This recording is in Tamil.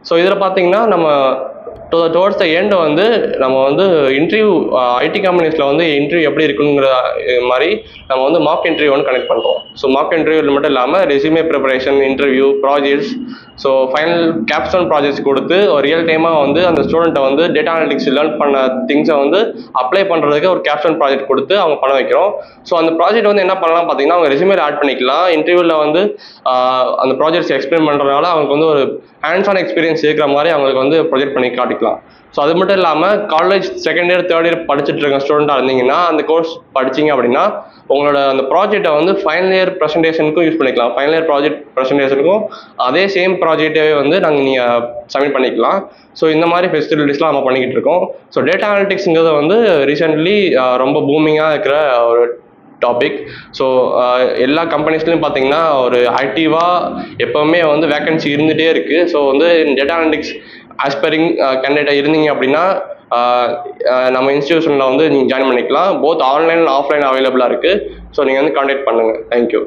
ஸோ இதில் பார்த்தீங்கன்னா நம்ம டுவர்ட்ஸ் த எண்ட் வந்து நம்ம வந்து இன்டர்வியூ ஐடி கம்பெனிஸில் வந்து இன்டர்வியூ எப்படி இருக்குங்கிற மாதிரி நம்ம வந்து மார்க் இன்டர்வியூ வந்து கனெக்ட் பண்ணுறோம். ஸோ மார்க் இன்டர்வியூவில் மட்டும் இல்லாமல் resume preparation, interview, projects, so final Capstone projects கொடுத்து ஒரு ரியல் டைமாக வந்து அந்த ஸ்டூடெண்ட்டை வந்து டேட்டா அனலிட்டிக்ஸ் லேர்ன் பண்ண திங்ஸை வந்து அப்ளை பண்ணுறதுக்கு ஒரு கேப்ஸ்டோன் ப்ராஜெக்ட் கொடுத்து அவங்க பண்ண வைக்கிறோம். ஸோ அந்த ப்ராஜெக்ட் வந்து என்ன பண்ணலாம் பார்த்தீங்கன்னா, அவங்க ரெஸ்யூமேல ஆட் பண்ணிக்கலாம். இன்டர்வியூவில் வந்து அந்த ப்ராஜெக்ட்ஸ் எக்ஸ்பிளைன் பண்ணுறதுனால அவங்களுக்கு வந்து ஒரு ஹேண்ட்ஸ் ஆன் எக்ஸ்பீரியன்ஸ் இருக்கிற மாதிரி அவங்களுக்கு வந்து ப்ரொஜெக்ட் பண்ணி காட்டிக்கலாம். ஸோ அது மட்டும் இல்லாமல் college second year, third year படிச்சுட்டு இருக்க ஸ்டூடெண்ட்டாக இருந்தீங்கன்னா, அந்த கோர்ஸ் படிச்சிங்க அப்படின்னா உங்களோட அந்த ப்ராஜெக்டை வந்து ஃபைனல் இயர் ப்ரெசன்டேஷனுக்கும் யூஸ் பண்ணிக்கலாம். ஃபைனல் இயர் ப்ராஜெக்ட் ப்ரெசன்டேஷனுக்கும் அதே சேம் ப்ராஜெக்டே வந்து நீங்கள் சப்மிட் பண்ணிக்கலாம். ஸோ இந்த மாதிரி ஃபெசிலிட்டிஸ்லாம் நம்ம பண்ணிக்கிட்டு இருக்கோம். ஸோ டேட்டா அனலிட்டிக்ஸுங்கிறது வந்து ரீசெண்ட்லி ரொம்ப பூமிங்காக இருக்கிற ஒரு டாபிக். ஸோ எல்லா கம்பெனிஸ்லையும் பார்த்தீங்கன்னா ஒரு ஆக்டிவாக எப்போவுமே வந்து வேக்கன்சி இருந்துகிட்டே இருக்குது. ஸோ வந்து டேட்டா அனலிட்டிக்ஸ் ஆஸ்பைரிங் கேண்டிடேட்டாக இருந்தீங்க அப்படின்னா நம்ம இன்ஸ்டிடியூஷனில் வந்து நீங்கள் ஜாயின் பண்ணிக்கலாம். போத் ஆன்லைன் அண்ட் ஆஃப்லைன் அவைலபிளாக இருக்குது. ஸோ நீங்கள் வந்து கான்டாக்ட் பண்ணுங்கள். தேங்க்யூ.